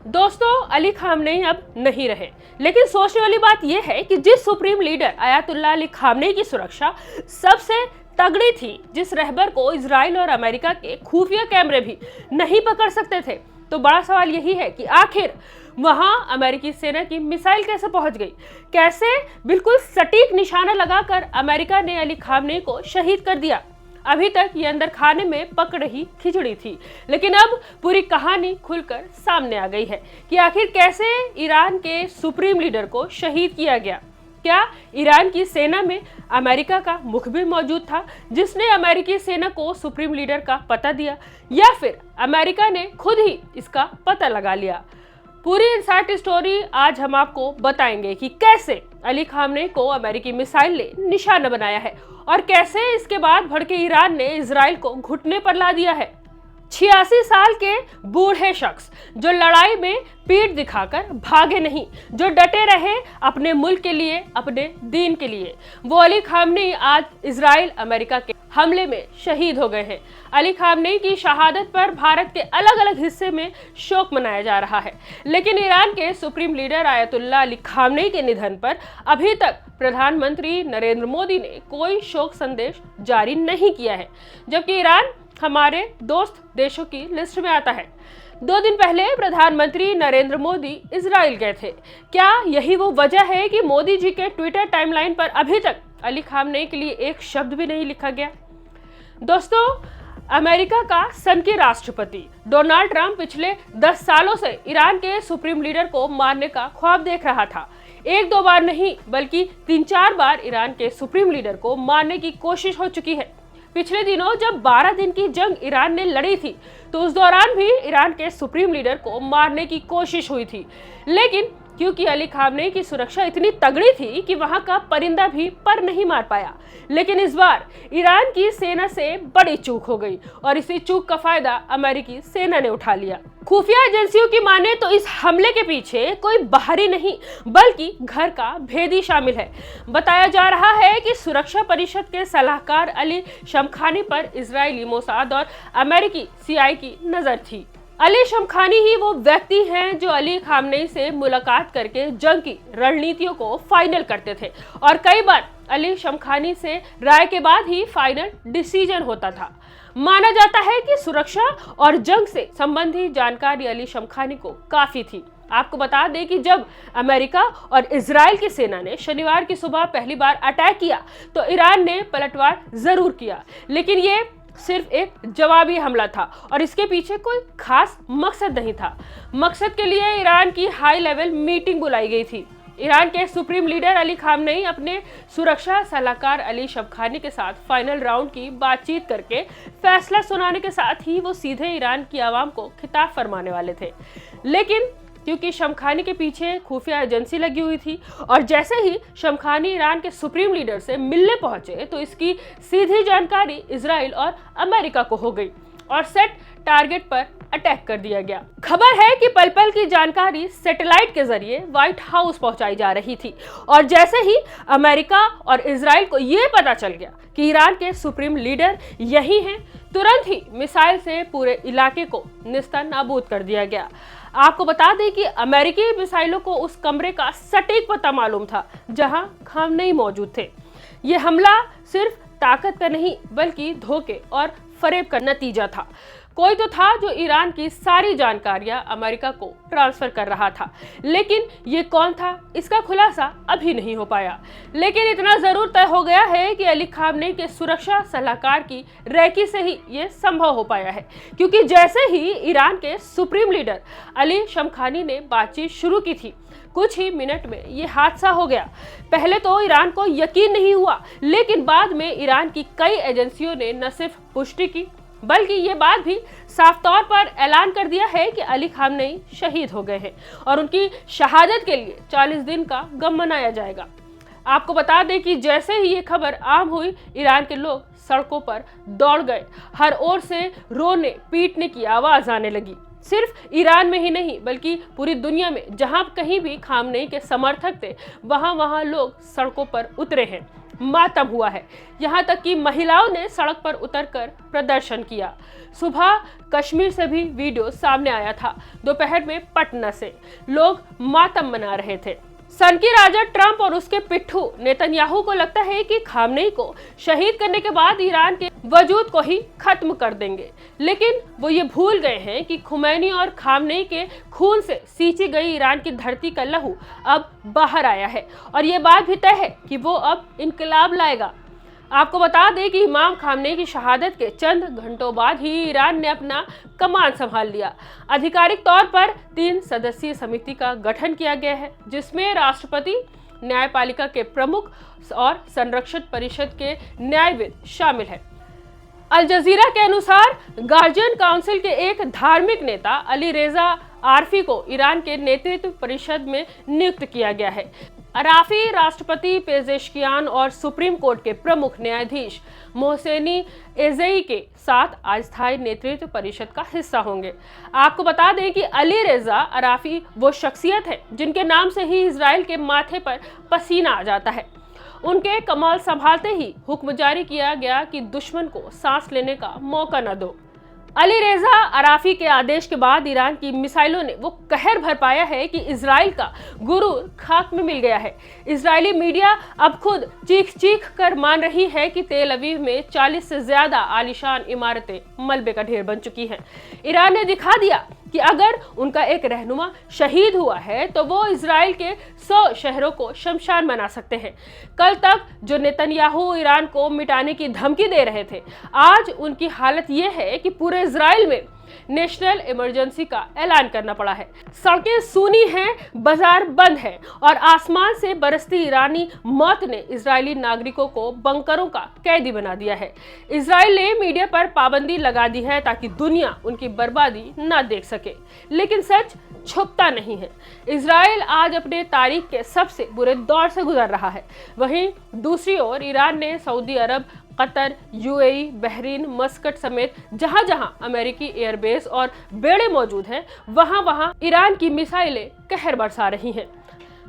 दोस्तों, अली खामनेई अब नहीं रहे, लेकिन सोचने वाली बात यह है कि जिस supreme leader Ayatollah Ali Khamenei की सुरक्षा सबसे तगड़ी थी, जिस रहबर को इजराइल और अमेरिका के खुफिया कैमरे भी नहीं पकड़ सकते थे, तो बड़ा सवाल यही है कि आखिर वहां अमेरिकी सेना की मिसाइल कैसे पहुंच गई। कैसे बिल्कुल सटीक निशाना लगाकर अमेरिका ने अली खामनेई को शहीद कर दिया। अभी तक ये अंदर खाने में पक रही खिचड़ी थी, लेकिन अब पूरी कहानी खुलकर सामने आ गई है कि आखिर कैसे ईरान के सुप्रीम लीडर को शहीद किया गया। क्या ईरान की सेना में अमेरिका का मुखबिर मौजूद था, जिसने अमेरिकी सेना को सुप्रीम लीडर का पता दिया, या फिर अमेरिका ने खुद ही इसका पता लगा लिया। पूरी इनसाइड स्टोरी आज हम आपको बताएंगे कि कैसे अली खामनेई को अमेरिकी मिसाइल ने निशाना बनाया है और कैसे इसके बाद भड़के ईरान ने इजराइल को घुटने पर ला दिया है। 86 साल के बूढ़े शख्स जो लड़ाई में पीठ दिखाकर भागे नहीं, जो डटे रहे अपने मुल्क के लिए, अपने दीन के लिए, वो अली खामनेई आज इजराइल अमेरिका के हमले में शहीद हो गए हैं। अली खामनेई की शहादत पर भारत के अलग अलग हिस्से में शोक मनाया जा रहा है, लेकिन ईरान के supreme leader Ayatollah Ali Khamenei के निधन पर अभी तक प्रधानमंत्री नरेंद्र मोदी ने कोई शोक संदेश जारी नहीं किया है, जबकि ईरान हमारे दोस्त देशों की लिस्ट में आता है। 2 दिन पहले प्रधानमंत्री नरेंद्र मोदी इजराइल गए थे। क्या यही वो वजह है कि मोदी जी के ट्विटर टाइमलाइन पर अभी तक अली खामनेई के लिए एक शब्द भी नहीं लिखा गया? दोस्तों, अमेरिका का सन के राष्ट्रपति डोनाल्ड ट्रंप पिछले 10 सालों से ईरान के सुप्रीम लीडर को मारने का ख्वाब देख रहा था। 1-2 बार नहीं, बल्कि 3-4 बार ईरान के सुप्रीम लीडर को मारने की कोशिश हो चुकी है। पिछले दिनों जब 12 दिन की जंग ईरान ने लड़ी थी, तो उस दौरान भी ईरान के सुप्रीम लीडर को मारने की कोशिश हुई थी, लेकिन क्योंकि अली खामनेई की सुरक्षा इतनी तगड़ी थी कि वहां का परिंदा भी पर नहीं मार पाया। लेकिन इस बार ईरान की सेना से बड़ी चूक हो गई और इसी चूक का फायदा अमेरिकी सेना ने उठा लिया। खुफिया एजेंसियों की माने तो इस हमले के पीछे कोई बाहरी नहीं, बल्कि घर का भेदी शामिल है। बताया जा रहा है कि सुरक्षा परिषद के सलाहकार अली शमखानी पर इजरायली मोसाद और अमेरिकी सीआई की नजर थी। अली शमखानी ही वो व्यक्ति हैं जो अली खामनेई से मुलाकात करके जंग की रणनीतियों को फाइनल करते थे, और कई बार अली शमखानी से राय के बाद ही फाइनल डिसीजन होता था। माना जाता है कि सुरक्षा और जंग से संबंधित जानकारी अली शमखानी को काफी थी। आपको बता दें कि जब अमेरिका और इजराइल की सेना ने शनिवार की सुबह पहली बार अटैक किया, तो ईरान ने पलटवार जरूर किया, लेकिन ये सिर्फ एक जवाबी हमला था और इसके पीछे कोई खास मकसद नहीं था। मकसद के लिए ईरान की हाई लेवल मीटिंग बुलाई गई थी। ईरान के सुप्रीम लीडर अली खामनेई अपने सुरक्षा सलाहकार अली शमखानी के साथ फाइनल राउंड की बातचीत करके फैसला सुनाने के साथ ही वो सीधे ईरान की आवाम को खिताब फरमाने वाले थे, लेकिन क्योंकि शमखानी के पीछे खुफिया एजेंसी लगी हुई थी और जैसे ही शमखानी ईरान के सुप्रीम लीडर से मिलने पहुंचे, तो इसकी सीधी जानकारी इजराइल और अमेरिका को हो गई और सेट टारगेट पर अटैक कर दिया गया। खबर है कि पल पल की जानकारी सैटेलाइट के जरिए व्हाइट हाउस पहुंचाई जा रही थी, और जैसे ही अमेरिका और इजराइल को यह पता चल गया कि ईरान के सुप्रीम लीडर यही हैं, तुरंत ही मिसाइल से पूरे इलाके को निस्ता नाबूद कर दिया गया। आपको बता दें कि अमेरिकी मिसाइलों को उस कमरे का सटीक पता मालूम था जहां खामनेई मौजूद थे। ये हमला सिर्फ ताकत का नहीं, बल्कि धोखे और फरेब का नतीजा था। कोई तो था जो ईरान की सारी जानकारियां अमेरिका को ट्रांसफर कर रहा था, लेकिन ये कौन था, इसका खुलासा अभी नहीं हो पाया। लेकिन इतना जरूर तय हो गया है कि अली खामनेई के सुरक्षा सलाहकार की रैकी से ही ये संभव हो पाया है, क्योंकि जैसे ही ईरान के सुप्रीम लीडर अली शमखानी ने बातचीत शुरू की थी, कुछ ही मिनट में ये हादसा हो गया। पहले तो ईरान को यकीन नहीं हुआ, लेकिन बाद में ईरान की कई एजेंसियों ने न सिर्फ पुष्टि की, बल्कि ये बात भी साफ तौर पर ऐलान कर दिया है कि अली खामनेई शहीद हो गए हैं और उनकी शहादत के लिए 40 दिन का गम मनाया जाएगा। आपको बता दें कि जैसे ही ये खबर आम हुई, ईरान के लोग सड़कों पर दौड़ गए। हर ओर से रोने पीटने की आवाज आने लगी। सिर्फ ईरान में ही नहीं, बल्कि पूरी दुनिया में जहां कहीं भी खामनेई के समर्थक थे, वहां लोग सड़कों पर उतरे हैं। मातम हुआ है। यहाँ तक कि महिलाओं ने सड़क पर उतरकर प्रदर्शन किया। सुबह कश्मीर से भी वीडियो सामने आया था। दोपहर में पटना से लोग मातम मना रहे थे। सनकी राजा ट्रंप और उसके पिट्ठू नेतन्याहू को लगता है कि खामनेई को शहीद करने के बाद ईरान के वजूद को ही खत्म कर देंगे, लेकिन वो ये भूल गए हैं कि खुमैनी और खामनेई के खून से सींची गई ईरान की धरती का लहू अब बाहर आया है और ये बात भी तय है कि वो अब इनकलाब लाएगा। आपको बता दें कि इमाम खामनेई की शहादत के चंद घंटों बाद ही ईरान ने अपना कमान संभाल लिया। आधिकारिक तौर पर 3 सदस्यीय समिति का गठन किया गया है, जिसमें राष्ट्रपति, न्यायपालिका के प्रमुख और संरक्षण परिषद के न्यायविद शामिल हैं। अल जजीरा के अनुसार गार्जियन काउंसिल के एक धार्मिक नेता अली रेजा आरफी को ईरान के नेतृत्व परिषद में नियुक्त किया गया है। अराफी राष्ट्रपति पेजेश्कियान और सुप्रीम कोर्ट के प्रमुख न्यायाधीश मोहसेनी एजेई के साथ अस्थायी नेतृत्व परिषद का हिस्सा होंगे। आपको बता दें कि अली रेजा अराफी वो शख्सियत है जिनके नाम से ही इजराइल के माथे पर पसीना आ जाता है। उनके कमाल संभालते ही हुक्म जारी किया गया कि दुश्मन को सांस लेने का मौका न दो। अली रेजा अराफी के आदेश के बाद ईरान की मिसाइलों ने वो कहर भर पाया है कि इजराइल का गुरूर खाक में मिल गया है। इजरायली मीडिया अब खुद चीख चीख कर मान रही है कि तेल अवीव में 40 से ज्यादा आलीशान इमारतें मलबे का ढेर बन चुकी हैं। ईरान ने दिखा दिया कि अगर उनका एक रहनुमा शहीद हुआ है तो वो इजराइल के 100 शहरों को शमशान बना सकते हैं। कल तक जो नेतन्याहू ईरान को मिटाने की धमकी दे रहे थे, आज उनकी हालत ये है कि पूरे इजराइल में नेशनल इमरजेंसी का ऐलान करना पड़ा है। सड़कें सूनी हैं, बाजार बंद है और आसमान से बरसती ईरानी मौत ने इजरायली नागरिकों को बंकरों का कैदी बना दिया है। इजराइल ने मीडिया पर पाबंदी लगा दी है ताकि दुनिया उनकी बर्बादी न देख सके, लेकिन सच छुपता नहीं है। इजराइल आज अपने तारीख के सबसे बुरे दौर से गुजर रहा है। वहीं दूसरी ओर ईरान ने सऊदी अरब, कतर, यूएई, बहरीन, मस्कट समेत जहां जहां अमेरिकी एयरबेस और बेड़े मौजूद हैं, वहां वहां ईरान की मिसाइलें कहर बरसा रही हैं।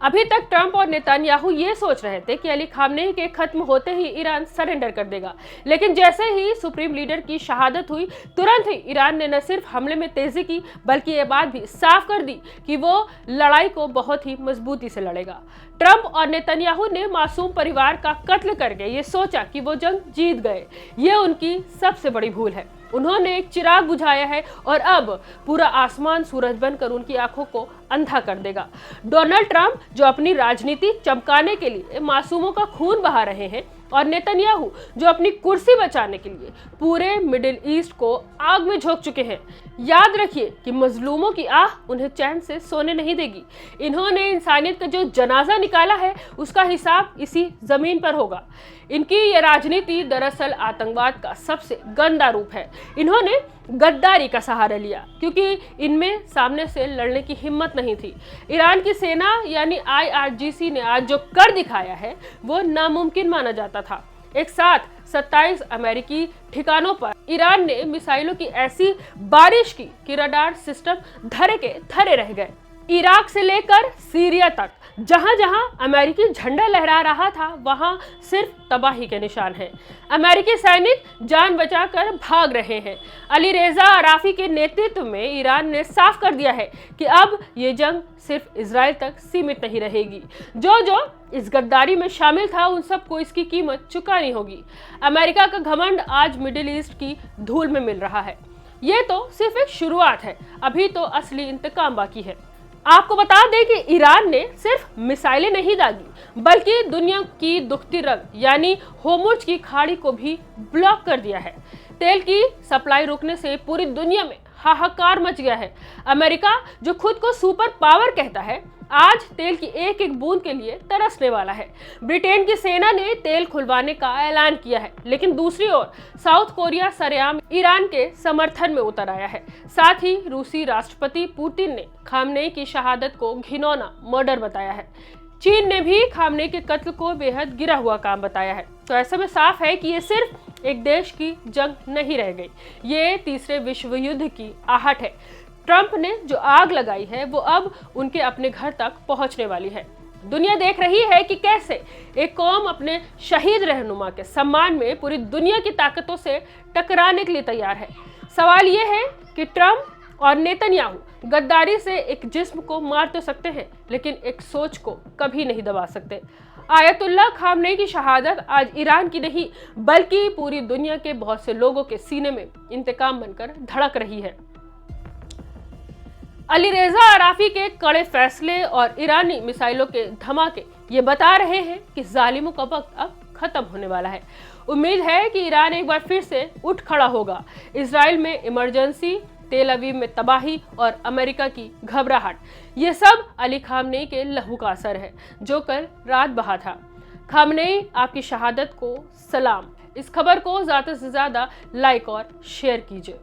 अभी तक ट्रंप और नेतन्याहू ये सोच रहे थे कि अली खामनेई के खत्म होते ही ईरान सरेंडर कर देगा, लेकिन जैसे ही सुप्रीम लीडर की शहादत हुई, तुरंत ही ईरान ने न सिर्फ हमले में तेजी की बल्कि ये बात भी साफ कर दी कि वो लड़ाई को बहुत ही मजबूती से लड़ेगा। ट्रंप और नेतन्याहू ने मासूम परिवार का कत्ल करके ये सोचा कि वो जंग जीत गए। ये उनकी सबसे बड़ी भूल है। उन्होंने एक चिराग बुझाया है और अब पूरा आसमान सूरज बनकर उनकी आंखों को अंधा कर देगा। डोनाल्ड ट्रंप जो अपनी राजनीति चमकाने के लिए मासूमों का खून बहा रहे हैं और नेतन्याहू जो अपनी कुर्सी बचाने के लिए पूरे मिडिल ईस्ट को आग में झोंक चुके हैं। याद रखिए कि मजलूमों की आह उन्हें चैन से सोने नहीं देगी। इन्होंने इंसानियत का जो जनाजा निकाला है उसका हिसाब इसी जमीन पर होगा। इनकी ये राजनीति दरअसल आतंकवाद का सबसे गंदा रूप है। इन्होंने गद्दारी का सहारा लिया क्योंकि इनमें सामने से लड़ने की हिम्मत नहीं थी। ईरान की सेना यानी IRGC ने आज जो कर दिखाया है वो नामुमकिन माना जाता था। एक साथ 27 अमेरिकी ठिकानों पर ईरान ने मिसाइलों की ऐसी बारिश की कि रडार सिस्टम धरे के धरे रह गए। इराक से लेकर सीरिया तक जहां जहां अमेरिकी झंडा लहरा रहा था वहां सिर्फ तबाही के निशान हैं। अमेरिकी सैनिक जान बचाकर भाग रहे हैं। अली रेजा अराफी के नेतृत्व में ईरान ने साफ कर दिया है कि अब ये जंग सिर्फ इजराइल तक सीमित नहीं रहेगी। जो जो इस गद्दारी में शामिल था उन सबको इसकी कीमत चुकानी होगी। अमेरिका का घमंड आज मिडिल ईस्ट की धूल में मिल रहा है। ये तो सिर्फ एक शुरुआत है, अभी तो असली इंतकाम बाकी है। आपको बता दें कि ईरान ने सिर्फ मिसाइलें नहीं दागी बल्कि दुनिया की दुखती रग यानी होर्मुज की खाड़ी को भी ब्लॉक कर दिया है। तेल की सप्लाई रुकने से पूरी दुनिया में हाहाकार मच गया है। अमेरिका जो खुद को सुपर पावर कहता है आज तेल की एक एक बूंद के लिए तरसने वाला है। ब्रिटेन की सेना ने तेल खुलवाने का ऐलान किया है, लेकिन दूसरी ओर साउथ कोरिया सरेआम ईरान के समर्थन में उतर आया है। साथ ही रूसी राष्ट्रपति पुतिन ने खामनेई की शहादत को घिनौना मर्डर बताया है। चीन ने भी खामनेई के कत्ल को बेहद गिरा हुआ काम बताया है। तो ऐसे में साफ है कि ये सिर्फ एक देश की जंग नहीं रह गई, ये तीसरे विश्व युद्ध की आहट है। ट्रंप ने जो आग लगाई है वो अब उनके अपने घर तक पहुंचने वाली है। दुनिया देख रही है कि कैसे एक कौम अपने शहीद रहनुमा के सम्मान में पूरी दुनिया की ताकतों से टकराने के लिए तैयार है। सवाल यह है कि ट्रंप और नेतन्याहू गद्दारी से एक जिस्म को मार तो सकते हैं, लेकिन एक सोच को कभी नहीं दबा सकते। आयतुल्लाह खामनेई की शहादत आज ईरान की नहीं बल्कि पूरी दुनिया के बहुत से लोगों के सीने में इंतकाम बनकर धड़क रही है। अली रेजा अराफी के कड़े फैसले और ईरानी मिसाइलों के धमाके ये बता रहे हैं कि जालिमों का वक्त अब खत्म होने वाला है। उम्मीद है कि ईरान एक बार फिर से उठ खड़ा होगा। इजराइल में इमरजेंसी, तेल अवीव में तबाही और अमेरिका की घबराहट, ये सब अली खामनेई के लहू का असर है जो कल रात बहा था। खामनेई, आपकी शहादत को सलाम। इस खबर को ज्यादा से ज्यादा लाइक और शेयर कीजिए।